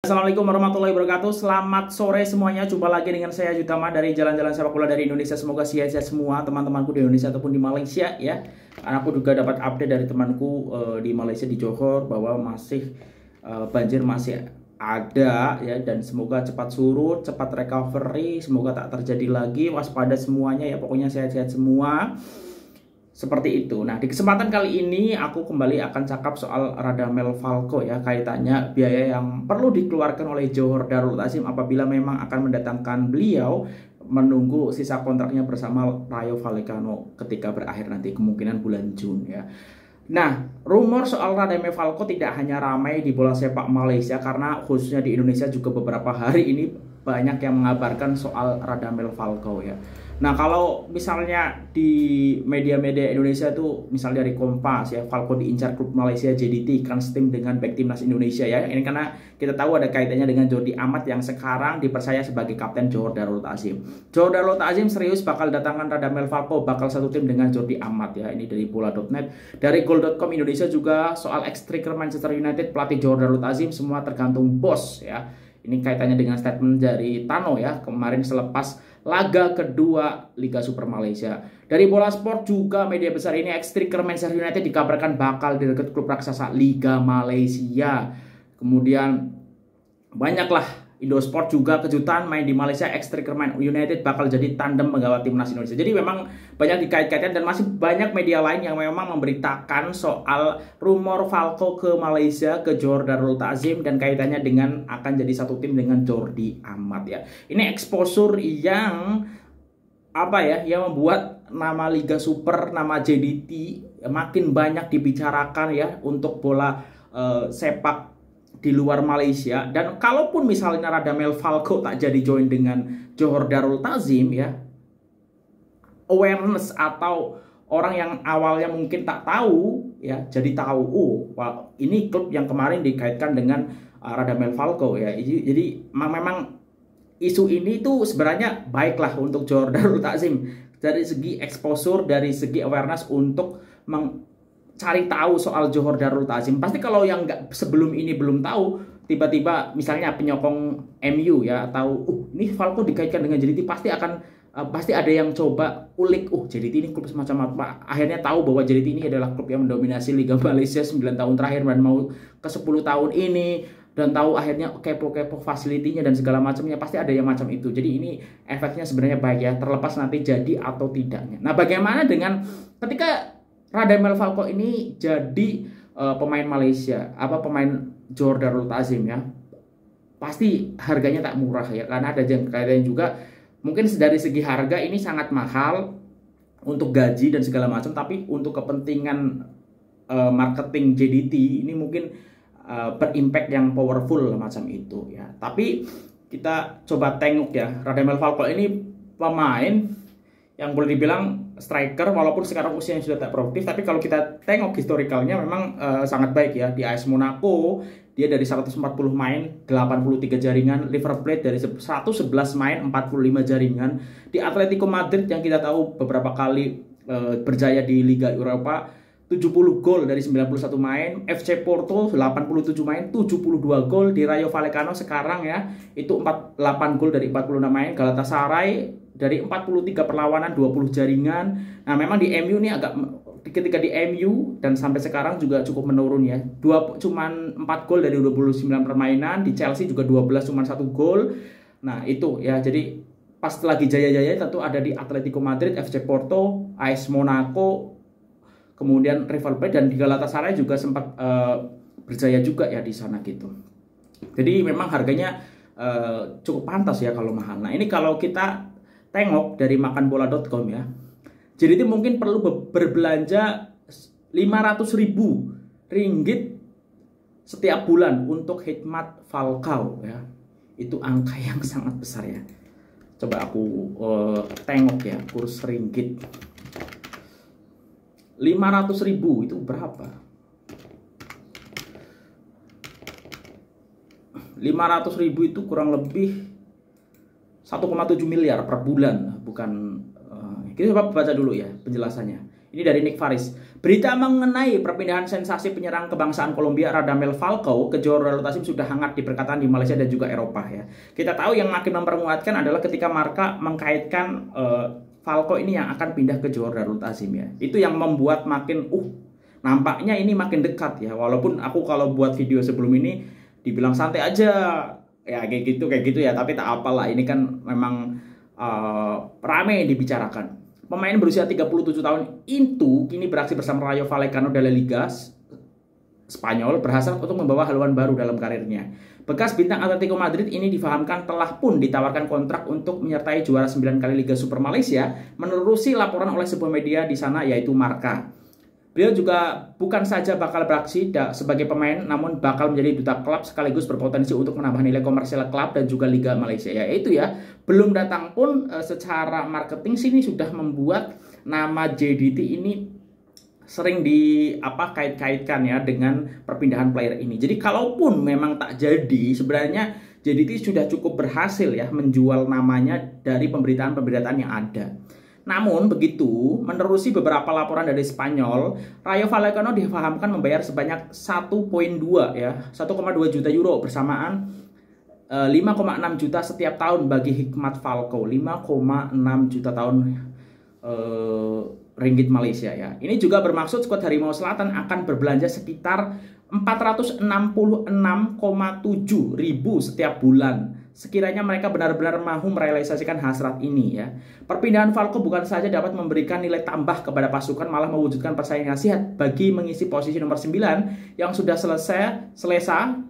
Assalamualaikum warahmatullahi wabarakatuh. Selamat sore semuanya. Jumpa lagi dengan saya Yudhama dari Jalan-Jalan Sepak Bola dari Indonesia. Semoga sehat-sehat semua teman-temanku di Indonesia ataupun di Malaysia ya. Karena aku juga dapat update dari temanku di Malaysia di Johor bahwa masih banjir masih ada ya, dan semoga cepat surut, cepat recovery, semoga tak terjadi lagi. Waspada semuanya ya, pokoknya sehat-sehat semua. Seperti itu. Nah, di kesempatan kali ini aku kembali akan cakap soal Radamel Falco ya, kaitannya biaya yang perlu dikeluarkan oleh Johor Darul Ta'zim apabila memang akan mendatangkan beliau menunggu sisa kontraknya bersama Rayo Vallecano ketika berakhir nanti kemungkinan bulan Juni ya. Nah, rumor soal Radamel Falco tidak hanya ramai di bola sepak Malaysia, karena khususnya di Indonesia juga beberapa hari ini banyak yang mengabarkan soal Radamel Falco ya. Nah, kalau misalnya di media-media Indonesia tuh, misalnya dari Kompas ya, Falco diincar klub Malaysia JDT Kalstim dengan back timnas Indonesia ya. Ini karena kita tahu ada kaitannya dengan Jordi Amat yang sekarang dipercaya sebagai kapten Johor Darul Ta'zim. Johor Darul Ta'zim serius bakal datangkan Radamel Falco, bakal satu tim dengan Jordi Amat ya. Ini dari bola.net. Dari goal.com Indonesia juga soal ex-striker Manchester United, pelatih Johor Darul Ta'zim, semua tergantung bos ya. Ini kaitannya dengan statement dari Tano ya, kemarin selepas laga kedua Liga Super Malaysia. Dari Bola Sport juga media besar ini, ex-striker Manchester United dikabarkan bakal direkrut klub raksasa Liga Malaysia. Kemudian banyaklah Indosport juga kejutan main di Malaysia, ex-striker Man United bakal jadi tandem penggawa timnas Indonesia. Jadi memang banyak dikait-kaitkan dan masih banyak media lain yang memang memberitakan soal rumor Falco ke Malaysia, ke Johor Darul Ta'zim, dan kaitannya dengan akan jadi satu tim dengan Jordi Amat ya. Ini exposure yang apa ya, yang membuat nama Liga Super, nama JDT makin banyak dibicarakan ya untuk bola sepak di luar Malaysia. Dan kalaupun misalnya Radamel Falco tak jadi join dengan Johor Darul Ta'zim ya, awareness atau orang yang awalnya mungkin tak tahu ya jadi tahu, wah, ini klub yang kemarin dikaitkan dengan Radamel Falco ya. Jadi memang isu ini tuh sebenarnya baiklah untuk Johor Darul Ta'zim dari segi exposure, dari segi awareness untuk cari tahu soal Johor Darul Ta'zim. Pasti kalau yang nggak sebelum ini belum tahu, tiba-tiba misalnya penyokong MU ya tahu, ini Falco dikaitkan dengan JDT, pasti ada yang coba ulik, JDT ini klub semacam apa. Akhirnya tahu bahwa JDT ini adalah klub yang mendominasi Liga Malaysia 9 tahun terakhir dan mau ke 10 tahun ini, dan tahu akhirnya kepo-kepo fasilitinya dan segala macamnya, pasti ada yang macam itu. Jadi ini efeknya sebenarnya baik ya, terlepas nanti jadi atau tidaknya. Nah, bagaimana dengan ketika Radamel Falco ini jadi pemain Malaysia, pemain Johor Darul Ta'zim ya, pasti harganya tak murah ya, karena ada yang kaitannya juga mungkin dari segi harga ini sangat mahal untuk gaji dan segala macam, tapi untuk kepentingan marketing JDT ini mungkin berimpact yang powerful macam itu ya. Tapi kita coba tengok ya, Radamel Falco ini pemain yang boleh dibilang striker, walaupun sekarang usianya sudah tak produktif, tapi kalau kita tengok historikalnya memang sangat baik ya. Di AS Monaco dia dari 140 main 83 jaringan, River Plate dari 111 main 45 jaringan, di Atletico Madrid yang kita tahu beberapa kali berjaya di Liga Eropa 70 gol dari 91 main, FC Porto 87 main 72 gol, di Rayo Vallecano sekarang ya itu 8 gol dari 46 main, Galatasaray dari 43 perlawanan 20 jaringan. Nah, memang di MU ini agak, ketika di MU dan sampai sekarang juga cukup menurun ya. Cuman 4 gol dari 29 permainan, di Chelsea juga 12 cuman 1 gol. Nah, itu ya. Jadi pas lagi jaya-jaya tentu ada di Atletico Madrid, FC Porto, AS Monaco, kemudian River Plate, dan di Galatasaray juga sempat berjaya juga ya di sana gitu. Jadi memang harganya cukup pantas ya kalau mahal. Nah, ini kalau kita tengok dari makanbola.com ya, jadi itu mungkin perlu berbelanja 500.000 ringgit setiap bulan untuk khidmat Falcao ya. Itu angka yang sangat besar ya. Coba aku tengok ya kurs ringgit. 500.000 itu berapa? 500.000 itu kurang lebih 1,7 miliar per bulan, bukan. Kita coba baca dulu ya penjelasannya. Ini dari Nick Faris. Berita mengenai perpindahan sensasi penyerang kebangsaan Kolombia Radamel Falcao ke Johor Darul Ta'zim sudah hangat diperkatakan di Malaysia dan juga Eropa ya. Kita tahu yang makin memperkuatkan adalah ketika Marca mengkaitkan Falcao ini yang akan pindah ke Johor Darul Ta'zim ya. Itu yang membuat makin nampaknya ini makin dekat ya. Walaupun aku kalau buat video sebelum ini dibilang santai aja ya, kayak gitu ya, tapi tak apalah, ini kan memang ramai dibicarakan. Pemain berusia 37 tahun itu kini beraksi bersama Rayo Vallecano de la Liga Spanyol, berhasil untuk membawa haluan baru dalam karirnya. Bekas bintang Atletico Madrid ini difahamkan telah pun ditawarkan kontrak untuk menyertai juara 9 kali Liga Super Malaysia, menerusi laporan oleh sebuah media di sana yaitu Marca. Beliau juga bukan saja bakal beraksi sebagai pemain, namun bakal menjadi duta klub sekaligus berpotensi untuk menambah nilai komersial klub dan juga Liga Malaysia. Ya itu ya, belum datang pun secara marketing sini sudah membuat nama JDT ini sering kait-kaitkan ya dengan perpindahan player ini. Jadi kalaupun memang tak jadi, sebenarnya JDT sudah cukup berhasil ya menjual namanya dari pemberitaan-pemberitaan yang ada. Namun begitu, menerusi beberapa laporan dari Spanyol, Rayo Vallecano difahamkan membayar sebanyak 1,2 juta euro bersamaan 5,6 juta setiap tahun bagi Hikmat Falcao, 5,6 juta tahun ringgit Malaysia ya. Ini juga bermaksud skuad Harimau Selatan akan berbelanja sekitar 466,7 ribu setiap bulan. Sekiranya mereka benar-benar mampu merealisasikan hasrat ini ya. Perpindahan Falcao bukan saja dapat memberikan nilai tambah kepada pasukan, malah mewujudkan persaingan sehat bagi mengisi posisi nomor 9 yang sudah selesai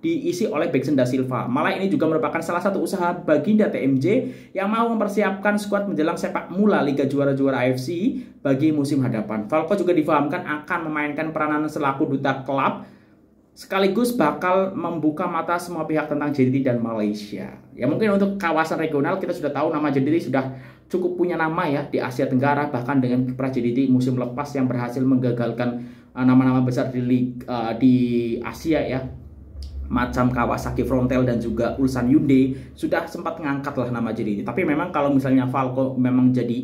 diisi oleh Beksen da Silva. Malah ini juga merupakan salah satu usaha baginda TMJ yang mau mempersiapkan skuad menjelang sepak mula Liga Juara-Juara AFC bagi musim hadapan. Falcao juga difahamkan akan memainkan peranan selaku duta klub, sekaligus bakal membuka mata semua pihak tentang JDT dan Malaysia. Ya mungkin untuk kawasan regional kita sudah tahu nama JDT sudah cukup punya nama ya di Asia Tenggara, bahkan dengan kiprah JDT musim lepas yang berhasil menggagalkan nama-nama besar di Asia ya. Macam Kawasaki Frontale dan juga Ulsan Hyundai sudah sempat mengangkat lah nama JDT. Tapi memang kalau misalnya Falcao memang jadi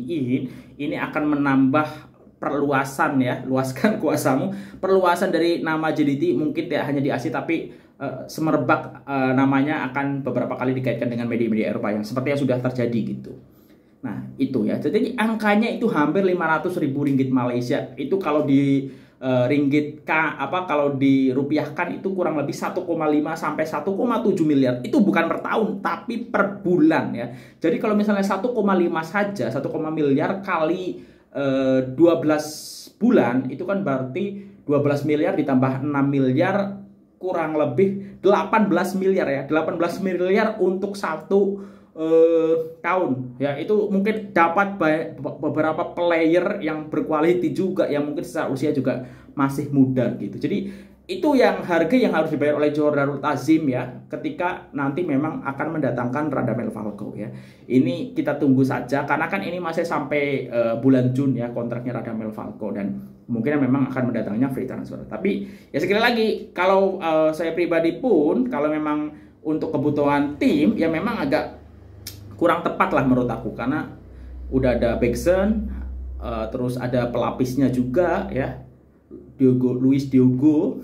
ini akan menambah perluasan ya, luaskan kuasamu, perluasan dari nama JDT mungkin tidak hanya di Asia tapi semerbak namanya akan beberapa kali dikaitkan dengan media-media Eropa yang seperti yang sudah terjadi gitu. Nah itu ya, jadi angkanya itu hampir 500 ribu ringgit Malaysia. Itu kalau di kalau dirupiahkan itu kurang lebih 1,5 sampai 1,7 miliar. Itu bukan per tahun tapi per bulan ya. Jadi kalau misalnya 1,5 saja, 1, miliar kali 12 bulan itu kan berarti 12 miliar ditambah 6 miliar kurang lebih 18 miliar ya. 18 miliar untuk 1 tahun ya. Itu mungkin dapat beberapa player yang berkualiti juga yang mungkin secara usia juga masih muda gitu. Jadi itu yang harga yang harus dibayar oleh Johor Darul Ta'zim ya ketika nanti memang akan mendatangkan Radamel Falcao ya. Ini kita tunggu saja karena kan ini masih sampai bulan Juni ya kontraknya Radamel Falcao, dan mungkin memang akan mendatangnya free transfer. Tapi ya sekali lagi kalau saya pribadi pun kalau memang untuk kebutuhan tim ya memang agak kurang tepat lah menurut aku, karena udah ada Beksen, terus ada pelapisnya juga ya, Luis Diogo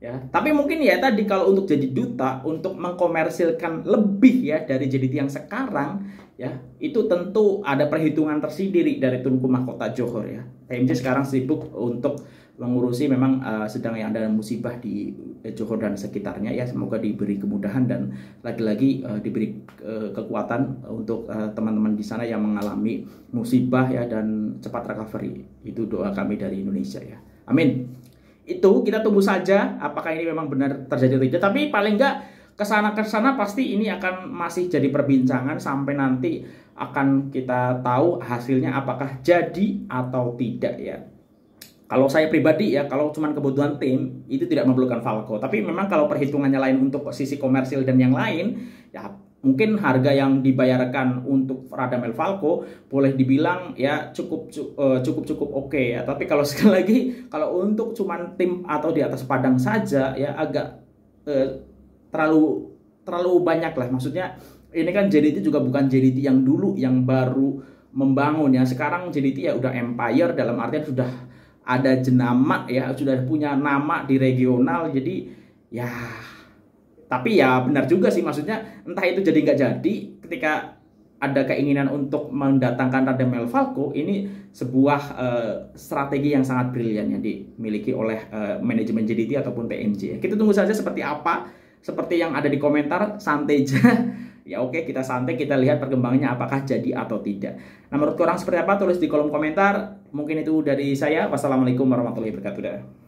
ya. Tapi mungkin ya tadi kalau untuk jadi duta untuk mengkomersilkan lebih ya dari JDT yang sekarang ya, itu tentu ada perhitungan tersendiri dari Tunku Mahkota Johor ya. TMJ sekarang sibuk untuk mengurusi memang sedang yang ada musibah di Johor dan sekitarnya ya. Semoga diberi kemudahan dan lagi-lagi diberi kekuatan untuk teman-teman di sana yang mengalami musibah ya, dan cepat recovery. Itu doa kami dari Indonesia ya. Amin. Itu kita tunggu saja apakah ini memang benar terjadi atau tidak. Tapi paling enggak kesana pasti ini akan masih jadi perbincangan sampai nanti akan kita tahu hasilnya apakah jadi atau tidak ya. Kalau saya pribadi ya, kalau cuman kebutuhan tim itu tidak memerlukan Falcao. Tapi memang kalau perhitungannya lain untuk sisi komersil dan yang lain ya, mungkin harga yang dibayarkan untuk Radamel Falcao boleh dibilang ya cukup oke ya. Tapi kalau sekali lagi kalau untuk cuman tim atau di atas padang saja ya agak terlalu banyak lah. Maksudnya ini kan JDT juga bukan JDT yang dulu yang baru membangun ya. Sekarang JDT ya udah empire, dalam artian sudah ada jenama ya, sudah punya nama di regional. Jadi ya, tapi ya benar juga sih, maksudnya entah itu jadi nggak jadi ketika ada keinginan untuk mendatangkan Radamel Falcao. Ini sebuah strategi yang sangat brilian yang dimiliki oleh manajemen JDT ataupun PMJ. Kita tunggu saja seperti apa, seperti yang ada di komentar, santai aja. Ya oke, kita santai, kita lihat perkembangannya apakah jadi atau tidak. Nah, menurut korang seperti apa? Tulis di kolom komentar. Mungkin itu dari saya. Wassalamualaikum warahmatullahi wabarakatuh.